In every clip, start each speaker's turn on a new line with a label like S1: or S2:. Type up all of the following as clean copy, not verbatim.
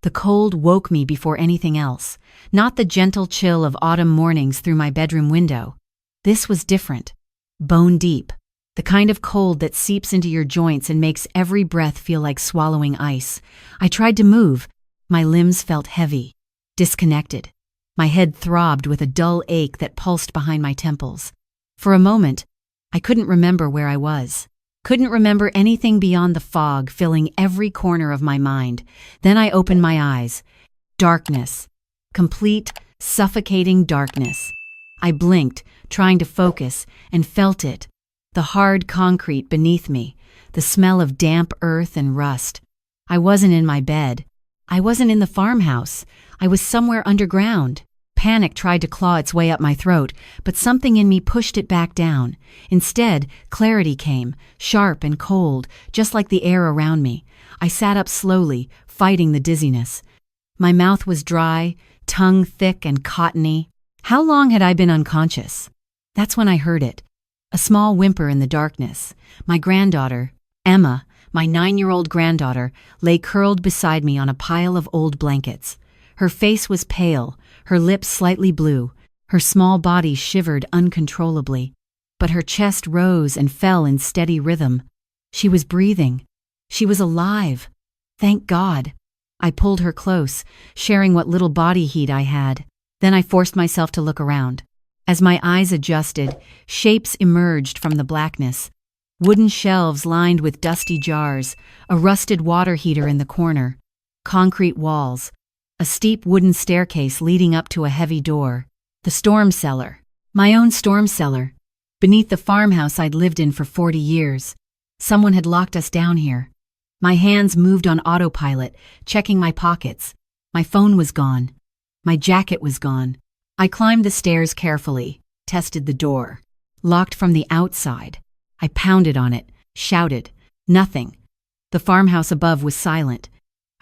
S1: The cold woke me before anything else, not the gentle chill of autumn mornings through my bedroom window. This was different. Bone deep. The kind of cold that seeps into your joints and makes every breath feel like swallowing ice. I tried to move. My limbs felt heavy, disconnected. My head throbbed with a dull ache that pulsed behind my temples. For a moment, I couldn't remember where I was. Couldn't remember anything beyond the fog filling every corner of my mind. Then I opened my eyes. Darkness. Complete, suffocating darkness. I blinked, trying to focus, and felt it. The hard concrete beneath me, the smell of damp earth and rust. I wasn't in my bed. I wasn't in the farmhouse. I was somewhere underground. Panic tried to claw its way up my throat, but something in me pushed it back down. Instead, clarity came, sharp and cold, just like the air around me. I sat up slowly, fighting the dizziness. My mouth was dry, tongue thick and cottony. How long had I been unconscious? That's when I heard it. A small whimper in the darkness. My granddaughter, Emma, my 9-year-old granddaughter, lay curled beside me on a pile of old blankets. Her face was pale, her lips slightly blue, her small body shivered uncontrollably. But her chest rose and fell in steady rhythm. She was breathing. She was alive. Thank God. I pulled her close, sharing what little body heat I had. Then I forced myself to look around. As my eyes adjusted, shapes emerged from the blackness. Wooden shelves lined with dusty jars, a rusted water heater in the corner, concrete walls, a steep wooden staircase leading up to a heavy door. The storm cellar. My own storm cellar. Beneath the farmhouse I'd lived in for 40 years. Someone had locked us down here. My hands moved on autopilot, checking my pockets. My phone was gone. My jacket was gone. I climbed the stairs carefully, tested the door. Locked from the outside. I pounded on it, shouted. Nothing. The farmhouse above was silent.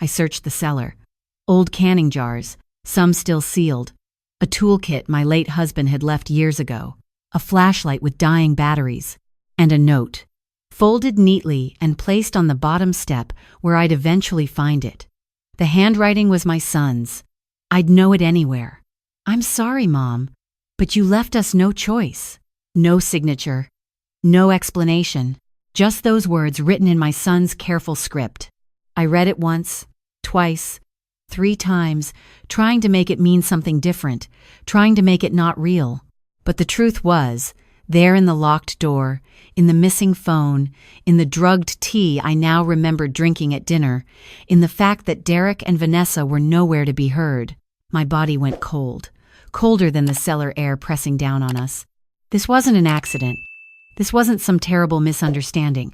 S1: I searched the cellar. Old canning jars, some still sealed. A toolkit my late husband had left years ago. A flashlight with dying batteries. And a note. Folded neatly and placed on the bottom step where I'd eventually find it. The handwriting was my son's. I'd know it anywhere. I'm sorry, Mom, but you left us no choice. No signature. No explanation. Just those words written in my son's careful script. I read it once, twice, 3 times, trying to make it mean something different, trying to make it not real. But the truth was, there in the locked door, in the missing phone, in the drugged tea I now remembered drinking at dinner, in the fact that Derek and Vanessa were nowhere to be heard, my body went cold, colder than the cellar air pressing down on us. This wasn't an accident. This wasn't some terrible misunderstanding.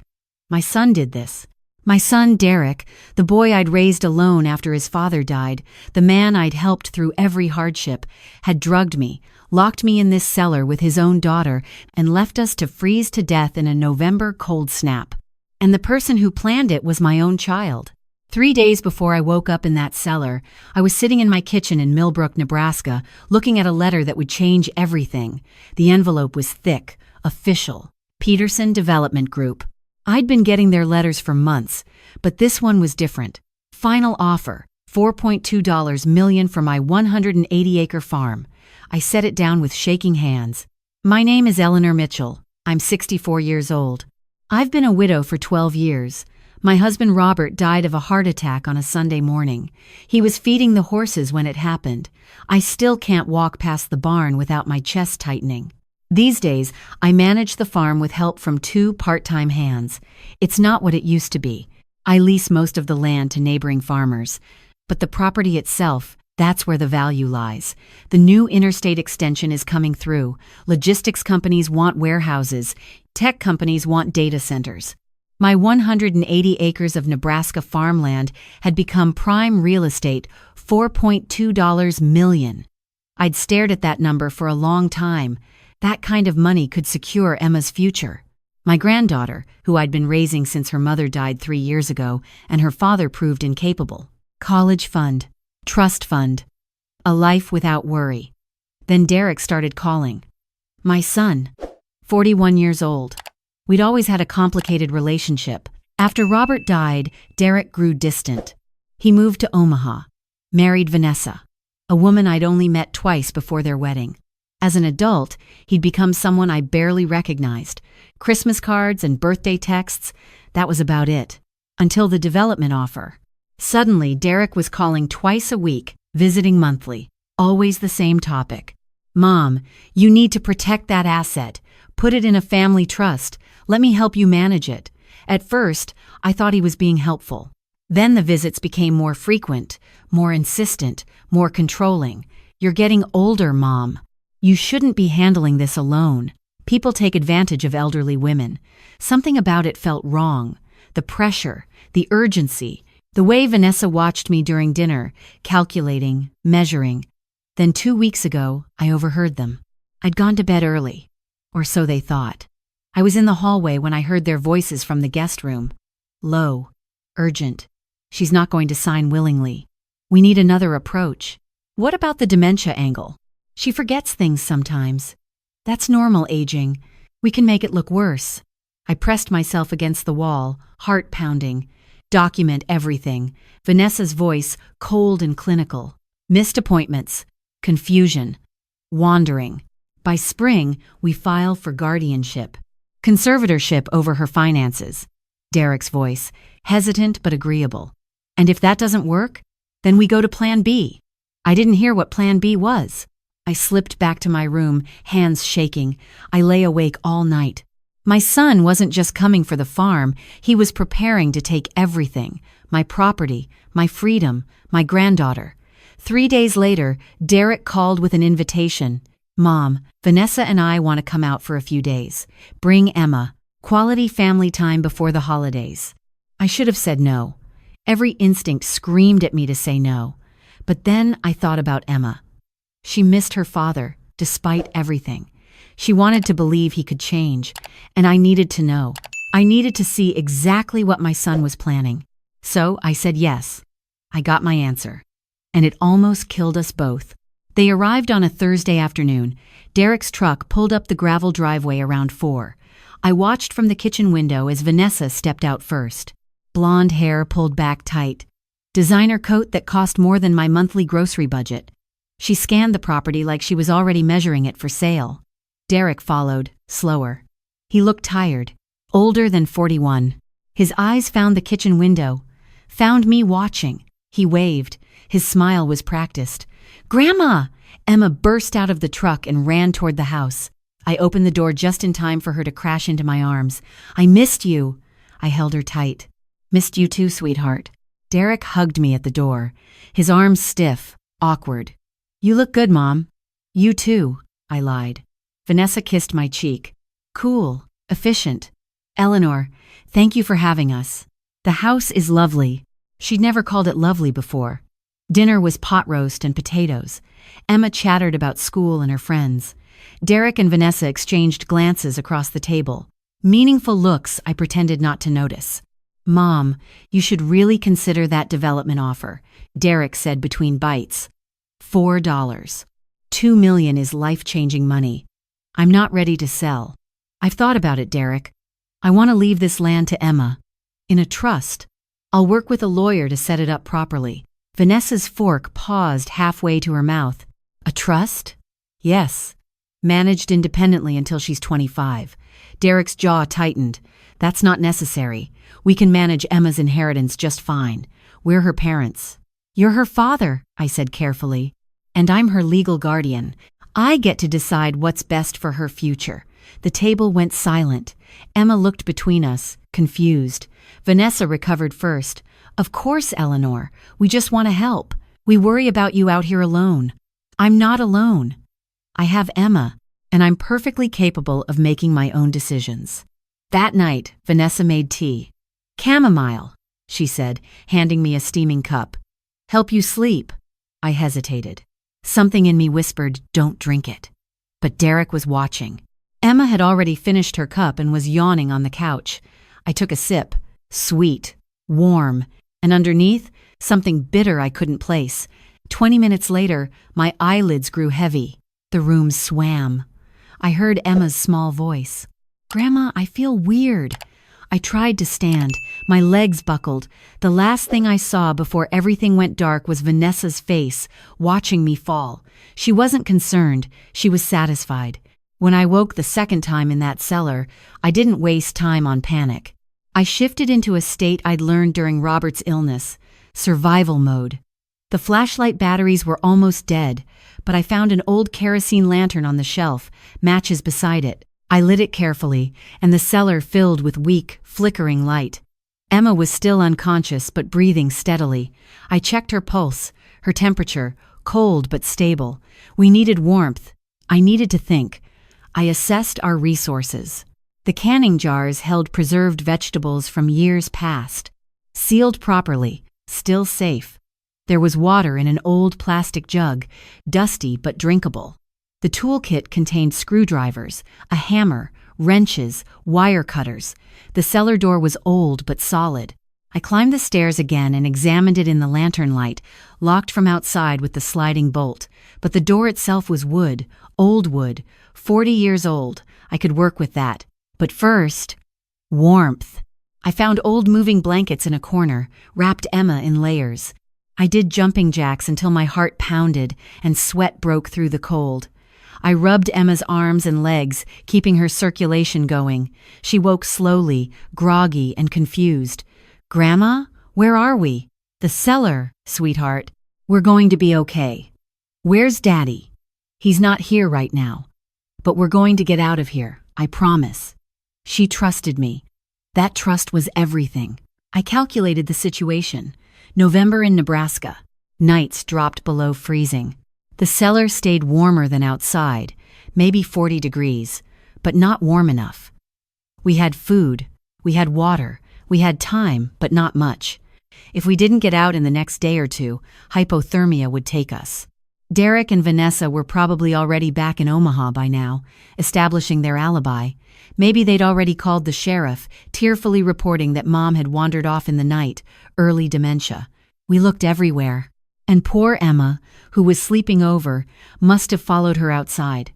S1: My son did this. My son, Derek, the boy I'd raised alone after his father died, the man I'd helped through every hardship, had drugged me, locked me in this cellar with his own daughter, and left us to freeze to death in a November cold snap. And the person who planned it was my own child. 3 days before I woke up in that cellar, I was sitting in my kitchen in Millbrook, Nebraska, looking at a letter that would change everything. The envelope was thick, official. Peterson Development Group. I'd been getting their letters for months, but this one was different. Final offer, $4.2 million for my 180-acre farm. I set it down with shaking hands. My name is Eleanor Mitchell. I'm 64 years old. I've been a widow for 12 years. My husband Robert died of a heart attack on a Sunday morning. He was feeding the horses when it happened. I still can't walk past the barn without my chest tightening. These days, I manage the farm with help from 2 part-time hands. It's not what it used to be. I lease most of the land to neighboring farmers. But the property itself, that's where the value lies. The new interstate extension is coming through. Logistics companies want warehouses. Tech companies want data centers. My 180 acres of Nebraska farmland had become prime real estate, $4.2 million. I'd stared at that number for a long time. That kind of money could secure Emma's future. My granddaughter, who I'd been raising since her mother died 3 years ago and her father proved incapable. College fund. Trust fund. A life without worry. Then Derek started calling. My son, 41 years old. We'd always had a complicated relationship. After Robert died, Derek grew distant. He moved to Omaha. Married Vanessa, a woman I'd only met twice before their wedding. As an adult, he'd become someone I barely recognized. Christmas cards and birthday texts, that was about it. Until the development offer. Suddenly, Derek was calling twice a week, visiting monthly. Always the same topic. Mom, you need to protect that asset. Put it in a family trust. Let me help you manage it. At first, I thought he was being helpful. Then the visits became more frequent, more insistent, more controlling. You're getting older, Mom. You shouldn't be handling this alone. People take advantage of elderly women. Something about it felt wrong. The pressure, the urgency, the way Vanessa watched me during dinner, calculating, measuring. Then 2 weeks ago, I overheard them. I'd gone to bed early, or so they thought. I was in the hallway when I heard their voices from the guest room. Low, urgent. She's not going to sign willingly. We need another approach. What about the dementia angle? She forgets things sometimes. That's normal aging. We can make it look worse. I pressed myself against the wall, heart pounding. Document everything. Vanessa's voice, cold and clinical. Missed appointments. Confusion. Wandering. By spring, we file for guardianship. Conservatorship over her finances. Derek's voice, hesitant but agreeable. And if that doesn't work, then we go to Plan B. I didn't hear what Plan B was. I slipped back to my room, hands shaking. I lay awake all night. My son wasn't just coming for the farm, he was preparing to take everything. My property, my freedom, my granddaughter. 3 days later, Derek called with an invitation. Mom, Vanessa and I want to come out for a few days. Bring Emma. Quality family time before the holidays. I should have said no. Every instinct screamed at me to say no. But then I thought about Emma. She missed her father, despite everything. She wanted to believe he could change, and I needed to know. I needed to see exactly what my son was planning. So I said yes. I got my answer. And it almost killed us both. They arrived on a Thursday afternoon. Derek's truck pulled up the gravel driveway around 4. I watched from the kitchen window as Vanessa stepped out first. Blonde hair pulled back tight. Designer coat that cost more than my monthly grocery budget. She scanned the property like she was already measuring it for sale. Derek followed, slower. He looked tired, older than 41. His eyes found the kitchen window, found me watching. He waved. His smile was practiced. Grandma! Emma burst out of the truck and ran toward the house. I opened the door just in time for her to crash into my arms. I missed you. I held her tight. Missed you too, sweetheart. Derek hugged me at the door, his arms stiff, awkward. You look good, Mom. You too, I lied. Vanessa kissed my cheek. Cool, efficient. Eleanor, thank you for having us. The house is lovely. She'd never called it lovely before. Dinner was pot roast and potatoes. Emma chattered about school and her friends. Derek and Vanessa exchanged glances across the table. Meaningful looks I pretended not to notice. Mom, you should really consider that development offer, Derek said between bites. $4. $2 million is life-changing money. I'm not ready to sell. I've thought about it, Derek. I want to leave this land to Emma. In a trust. I'll work with a lawyer to set it up properly. Vanessa's fork paused halfway to her mouth. A trust? Yes. Managed independently until she's 25. Derek's jaw tightened. That's not necessary. We can manage Emma's inheritance just fine. We're her parents. You're her father, I said carefully. And I'm her legal guardian. I get to decide what's best for her future. The table went silent. Emma looked between us, confused. Vanessa recovered first. Of course, Eleanor. We just want to help. We worry about you out here alone. I'm not alone. I have Emma, and I'm perfectly capable of making my own decisions. That night, Vanessa made tea. Chamomile, she said, handing me a steaming cup. Help you sleep. I hesitated. Something in me whispered, don't drink it. But Derek was watching. Emma had already finished her cup and was yawning on the couch. I took a sip. Sweet, warm, and underneath, something bitter I couldn't place. 20 minutes later, my eyelids grew heavy. The room swam. I heard Emma's small voice. Grandma, I feel weird. I tried to stand. My legs buckled. The last thing I saw before everything went dark was Vanessa's face, watching me fall. She wasn't concerned. She was satisfied. When I woke the second time in that cellar, I didn't waste time on panic. I shifted into a state I'd learned during Robert's illness, survival mode. The flashlight batteries were almost dead, but I found an old kerosene lantern on the shelf, matches beside it. I lit it carefully, and the cellar filled with weak, flickering light. Emma was still unconscious but breathing steadily. I checked her pulse, her temperature, cold but stable. We needed warmth. I needed to think. I assessed our resources. The canning jars held preserved vegetables from years past, sealed properly, still safe. There was water in an old plastic jug, dusty but drinkable. The toolkit contained screwdrivers, a hammer, wrenches, wire cutters. The cellar door was old but solid. I climbed the stairs again and examined it in the lantern light, locked from outside with the sliding bolt. But the door itself was wood, old wood, 40 years old. I could work with that. But first, warmth. I found old moving blankets in a corner, wrapped Emma in layers. I did jumping jacks until my heart pounded and sweat broke through the cold. I rubbed Emma's arms and legs, keeping her circulation going. She woke slowly, groggy and confused. "Grandma, where are we?" "The cellar, sweetheart. We're going to be okay." "Where's Daddy?" "He's not here right now. But we're going to get out of here, I promise." She trusted me. That trust was everything. I calculated the situation. November in Nebraska. Nights dropped below freezing. The cellar stayed warmer than outside, maybe 40 degrees, but not warm enough. We had food, we had water, we had time, but not much. If we didn't get out in the next day or two, hypothermia would take us. Derek and Vanessa were probably already back in Omaha by now, establishing their alibi. Maybe they'd already called the sheriff, tearfully reporting that Mom had wandered off in the night, early dementia. We looked everywhere. And poor Emma, who was sleeping over, must have followed her outside.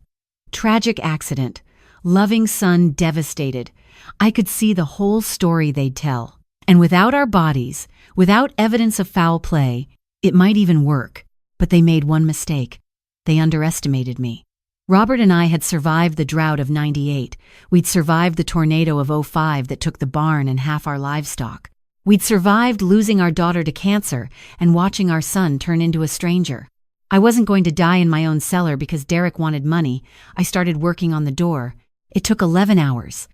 S1: Tragic accident. Loving son devastated. I could see the whole story they'd tell. And without our bodies, without evidence of foul play, it might even work. But they made one mistake. They underestimated me. Robert and I had survived the drought of '98. We'd survived the tornado of '05 that took the barn and half our livestock. We'd survived losing our daughter to cancer and watching our son turn into a stranger. I wasn't going to die in my own cellar because Derek wanted money. I started working on the door. It took 11 hours.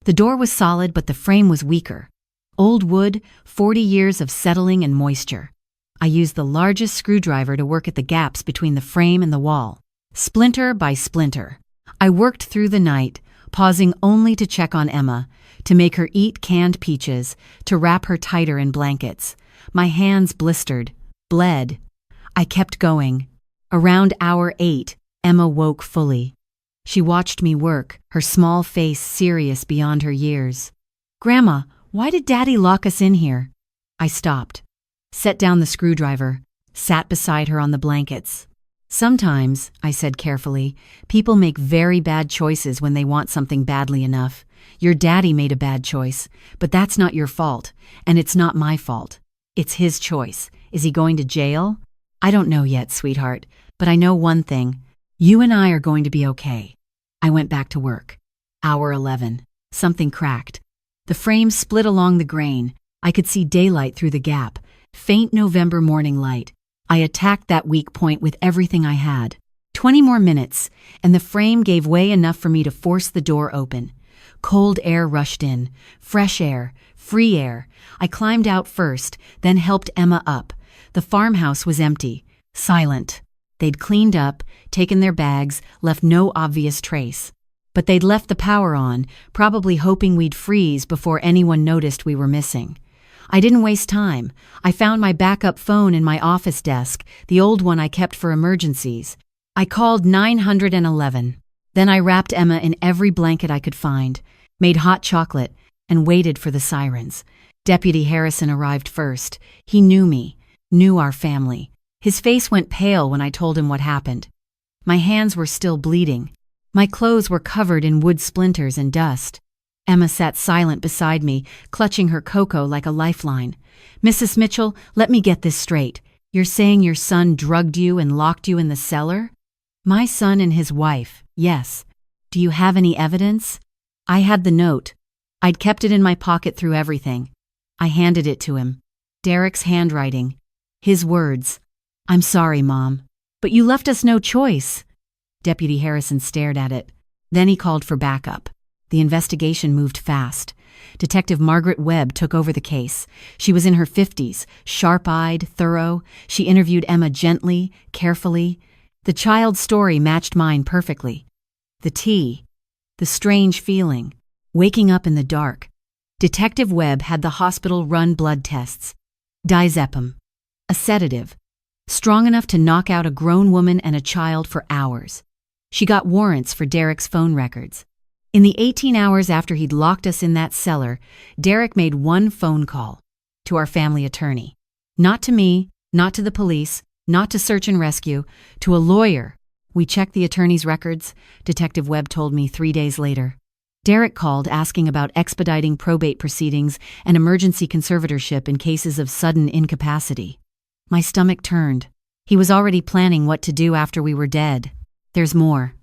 S1: The door was solid, but the frame was weaker. Old wood, 40 years of settling and moisture. I used the largest screwdriver to work at the gaps between the frame and the wall, splinter by splinter. I worked through the night, pausing only to check on Emma, to make her eat canned peaches, to wrap her tighter in blankets. My hands blistered, bled. I kept going. Around hour 8, Emma woke fully. She watched me work, her small face serious beyond her years. "Grandma, why did Daddy lock us in here?" I stopped, set down the screwdriver, sat beside her on the blankets. "Sometimes," I said carefully, "people make very bad choices when they want something badly enough. Your daddy made a bad choice, but that's not your fault, and it's not my fault. It's his choice. Is he going to jail?" "I don't know yet, sweetheart, but I know one thing. You and I are going to be okay." I went back to work. Hour 11. Something cracked. The frame split along the grain. I could see daylight through the gap, faint November morning light. I attacked that weak point with everything I had. 20 more minutes, and the frame gave way enough for me to force the door open. Cold air rushed in, fresh air, free air. I climbed out first, then helped Emma up. The farmhouse was empty, silent. They'd cleaned up, taken their bags, left no obvious trace. But they'd left the power on, probably hoping we'd freeze before anyone noticed we were missing. I didn't waste time. I found my backup phone in my office desk, the old one I kept for emergencies. I called 911. Then I wrapped Emma in every blanket I could find, made hot chocolate, and waited for the sirens. Deputy Harrison arrived first. He knew me, knew our family. His face went pale when I told him what happened. My hands were still bleeding. My clothes were covered in wood splinters and dust. Emma sat silent beside me, clutching her cocoa like a lifeline. "Mrs. Mitchell, let me get this straight. You're saying your son drugged you and locked you in the cellar?" "My son and his wife, yes. Do you have any evidence?" I had the note. I'd kept it in my pocket through everything. I handed it to him. Derek's handwriting. His words. "I'm sorry, Mom, but you left us no choice." Deputy Harrison stared at it. Then he called for backup. The investigation moved fast. Detective Margaret Webb took over the case. She was in her 50s, sharp-eyed, thorough. She interviewed Emma gently, carefully. The child's story matched mine perfectly. The tea, the strange feeling, waking up in the dark. Detective Webb had the hospital run blood tests. Diazepam, a sedative, strong enough to knock out a grown woman and a child for hours. She got warrants for Derek's phone records. In the 18 hours after he'd locked us in that cellar, Derek made one phone call to our family attorney. Not to me, not to the police, not to search and rescue, to a lawyer. We checked the attorney's records, Detective Webb told me 3 days later. Derek called asking about expediting probate proceedings and emergency conservatorship in cases of sudden incapacity. My stomach turned. He was already planning what to do after we were dead. "There's more,"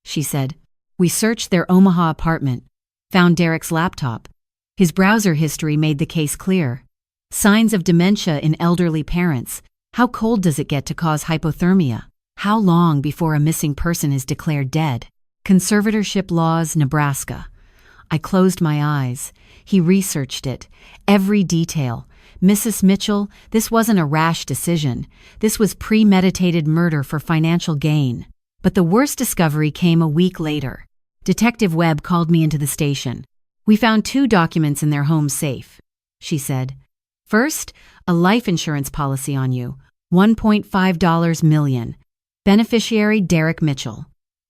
S1: she said. "We searched their Omaha apartment, found Derek's laptop. His browser history made the case clear. Signs of dementia in elderly parents. How cold does it get to cause hypothermia? How long before a missing person is declared dead? Conservatorship laws, Nebraska." I closed my eyes. He researched it. Every detail. "Mrs. Mitchell, this wasn't a rash decision. This was premeditated murder for financial gain." But the worst discovery came a week later. Detective Webb called me into the station. "We found 2 documents in their home safe," she said. "First, a life insurance policy on you, $1.5 million. Beneficiary Derek Mitchell."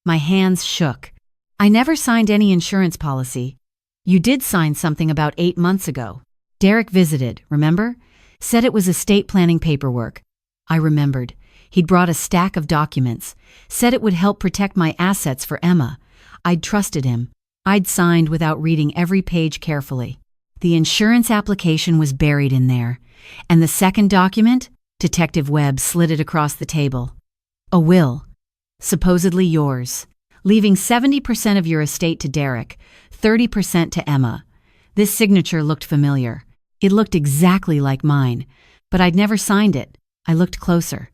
S1: My hands shook. "I never signed any insurance policy." "You did sign something about 8 months ago. Derek visited, remember? Said it was estate planning paperwork." I remembered. He'd brought a stack of documents. Said it would help protect my assets for Emma. I'd trusted him. I'd signed without reading every page carefully. The insurance application was buried in there. And the second document? Detective Webb slid it across the table. "A will. Supposedly yours. Leaving 70% of your estate to Derek, 30% to Emma." This signature looked familiar. It looked exactly like mine, but I'd never signed it. I looked closer.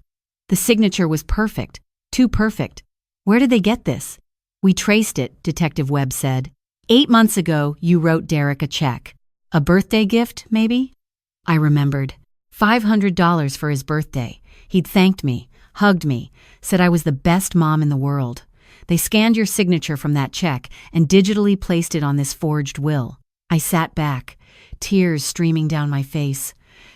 S1: The signature was perfect. Too perfect. Where did they get this? "We traced it," Detective Webb said. 8 months ago, you wrote Derek a check. A birthday gift, maybe?" I remembered. $500 for his birthday. He'd thanked me, hugged me, said I was the best mom in the world. "They scanned your signature from that check and digitally placed it on this forged will." I sat back, tears streaming down my face.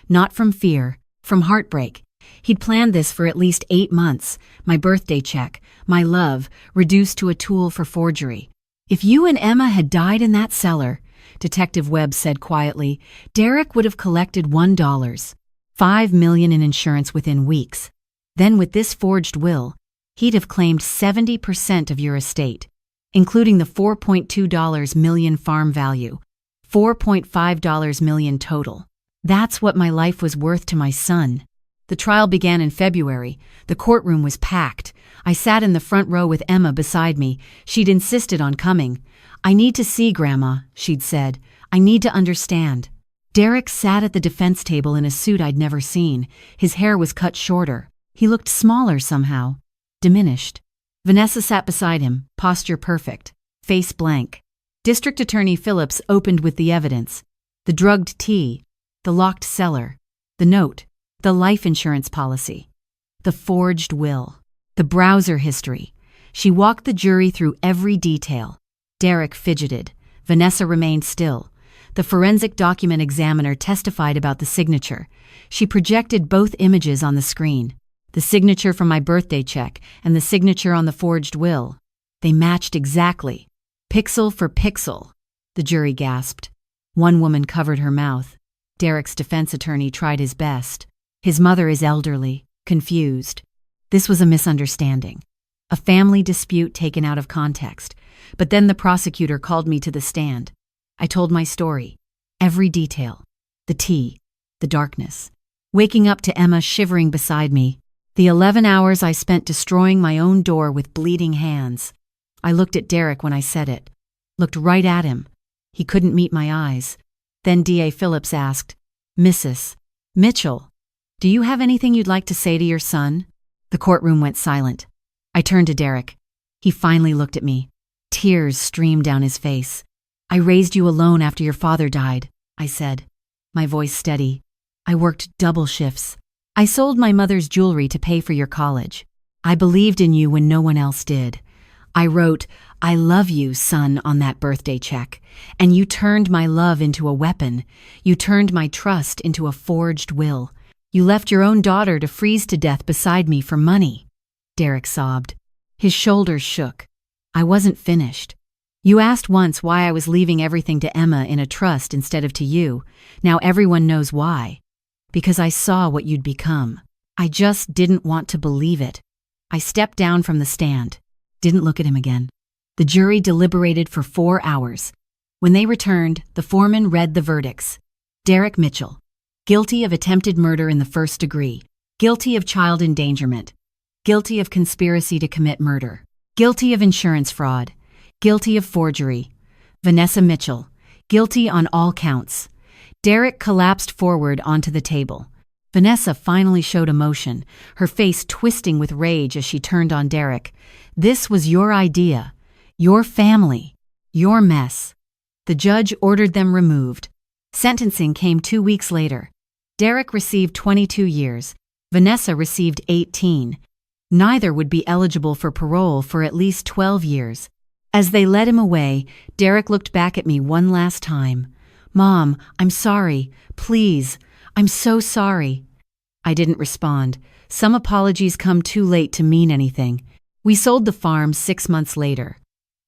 S1: Not from fear, from heartbreak. He'd planned this for at least 8 months. My birthday check, my love, reduced to a tool for forgery. "If you and Emma had died in that cellar," Detective Webb said quietly, "Derek would have collected $1, $5 million in insurance within weeks. Then with this forged will, he'd have claimed 70% of your estate, including the $4.2 million farm value, $4.5 million total. That's what my life was worth to my son." The trial began in February. The courtroom was packed. I sat in the front row with Emma beside me. She'd insisted on coming. "I need to see Grandma," she'd said. "I need to understand." Derek sat at the defense table in a suit I'd never seen. His hair was cut shorter. He looked smaller somehow, diminished. Vanessa sat beside him, posture perfect, face blank. District Attorney Phillips opened with the evidence. The drugged tea, the locked cellar, the note, the life insurance policy, the forged will, the browser history. She walked the jury through every detail. Derek fidgeted. Vanessa remained still. The forensic document examiner testified about the signature. She projected both images on the screen. The signature from my birthday check and the signature on the forged will. They matched exactly. Pixel for pixel, the jury gasped. One woman covered her mouth. Derek's defense attorney tried his best. His mother is elderly, confused. This was a misunderstanding. A family dispute taken out of context. But then the prosecutor called me to the stand. I told my story. Every detail. The tea. The darkness. Waking up to Emma shivering beside me. The 11 hours I spent destroying my own door with bleeding hands. I looked at Derek when I said it. Looked right at him. He couldn't meet my eyes. Then D.A. Phillips asked, "Mrs. Mitchell, do you have anything you'd like to say to your son?" The courtroom went silent. I turned to Derek. He finally looked at me. Tears streamed down his face. "I raised you alone after your father died," I said, my voice steady. "I worked double shifts. I sold my mother's jewelry to pay for your college. I believed in you when no one else did. I wrote, 'I love you, son,' on that birthday check, and you turned my love into a weapon. You turned my trust into a forged will. You left your own daughter to freeze to death beside me for money." Derek sobbed. His shoulders shook. I wasn't finished. "You asked once why I was leaving everything to Emma in a trust instead of to you. Now everyone knows why. Because I saw what you'd become. I just didn't want to believe it." I stepped down from the stand. Didn't look at him again. The jury deliberated for 4 hours. When they returned, the foreman read the verdicts. Derek Mitchell, guilty of attempted murder in the first degree, guilty of child endangerment, guilty of conspiracy to commit murder, guilty of insurance fraud, guilty of forgery. Vanessa Mitchell, guilty on all counts. Derek collapsed forward onto the table. Vanessa finally showed emotion, her face twisting with rage as she turned on Derek. "This was your idea, your family, your mess." The judge ordered them removed. Sentencing came 2 weeks later. Derek received 22 years. Vanessa received 18. Neither would be eligible for parole for at least 12 years. As they led him away, Derek looked back at me one last time. "Mom, I'm sorry. Please. I'm so sorry." I didn't respond. Some apologies come too late to mean anything. We sold the farm 6 months later.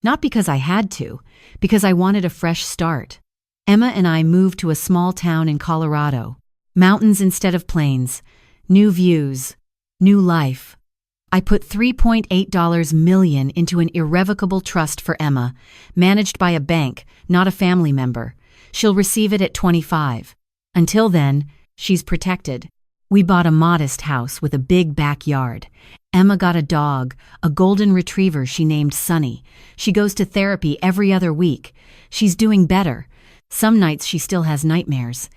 S1: Not because I had to, because I wanted a fresh start. Emma and I moved to a small town in Colorado. Mountains instead of plains. New views. New life. I put $3.8 million into an irrevocable trust for Emma, managed by a bank, not a family member. She'll receive it at 25. Until then, she's protected. We bought a modest house with a big backyard. Emma got a dog, a golden retriever she named Sunny. She goes to therapy every other week. She's doing better. Some nights she still has nightmares.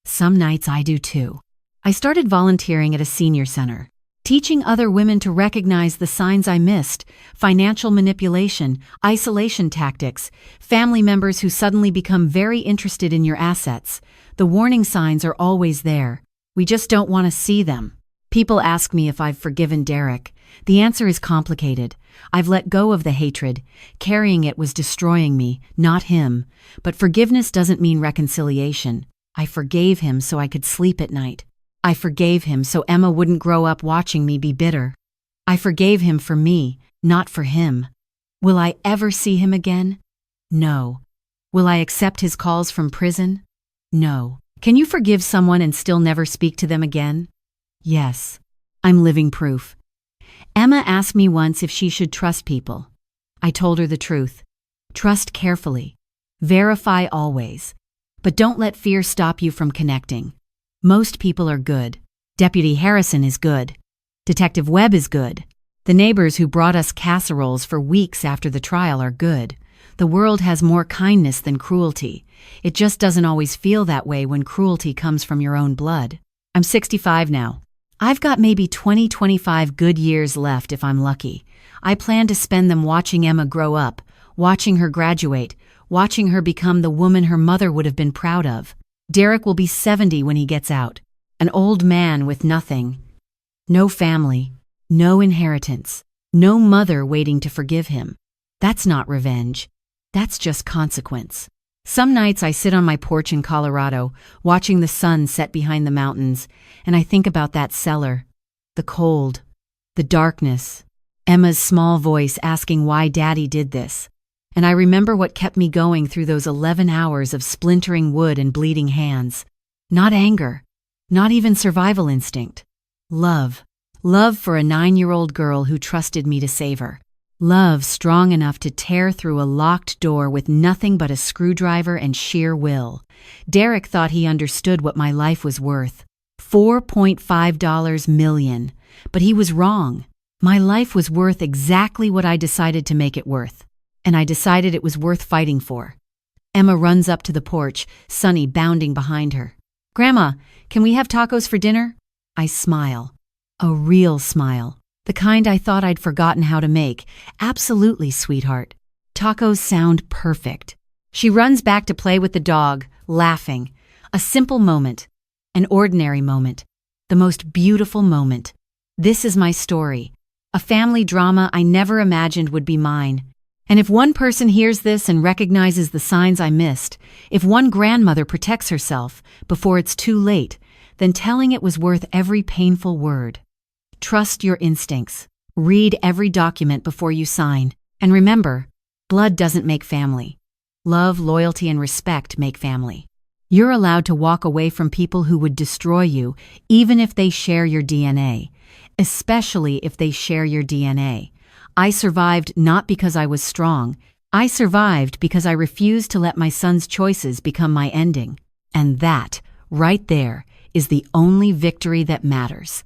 S1: Some nights I do too. I started volunteering at a senior center, teaching other women to recognize the signs I missed: financial manipulation, isolation tactics, family members who suddenly become very interested in your assets. The warning signs are always there. We just don't want to see them. People ask me if I've forgiven Derek. The answer is complicated. I've let go of the hatred. Carrying it was destroying me, not him. But forgiveness doesn't mean reconciliation. I forgave him so I could sleep at night. I forgave him so Emma wouldn't grow up watching me be bitter. I forgave him for me, not for him. Will I ever see him again? No. Will I accept his calls from prison? No. Can you forgive someone and still never speak to them again? Yes. I'm living proof. Emma asked me once if she should trust people. I told her the truth. Trust carefully. Verify always. But don't let fear stop you from connecting. Most people are good. Deputy Harrison is good. Detective Webb is good. The neighbors who brought us casseroles for weeks after the trial are good. The world has more kindness than cruelty. It just doesn't always feel that way when cruelty comes from your own blood. I'm 65 now. I've got maybe 25 good years left if I'm lucky. I plan to spend them watching Emma grow up, watching her graduate, watching her become the woman her mother would have been proud of. Derek will be 70 when he gets out. An old man with nothing. No family. No inheritance. No mother waiting to forgive him. That's not revenge. That's just consequence. Some nights I sit on my porch in Colorado, watching the sun set behind the mountains, and I think about that cellar. The cold. The darkness. Emma's small voice asking why Daddy did this. And I remember what kept me going through those 11 hours of splintering wood and bleeding hands. Not anger. Not even survival instinct. Love. Love for a 9-year-old girl who trusted me to save her. Love strong enough to tear through a locked door with nothing but a screwdriver and sheer will. Derek thought he understood what my life was worth. $4.5 million. But he was wrong. My life was worth exactly what I decided to make it worth. And I decided it was worth fighting for. Emma runs up to the porch, Sonny bounding behind her. "Grandma, can we have tacos for dinner?" I smile. A real smile. The kind I thought I'd forgotten how to make. "Absolutely, sweetheart. Tacos sound perfect." She runs back to play with the dog, laughing. A simple moment. An ordinary moment. The most beautiful moment. This is my story. A family drama I never imagined would be mine. And if one person hears this and recognizes the signs I missed, if one grandmother protects herself before it's too late, then telling it was worth every painful word. Trust your instincts. Read every document before you sign. And remember, blood doesn't make family. Love, loyalty, and respect make family. You're allowed to walk away from people who would destroy you, even if they share your DNA. Especially if they share your DNA. I survived not because I was strong. I survived because I refused to let my son's choices become my ending. And that, right there, is the only victory that matters.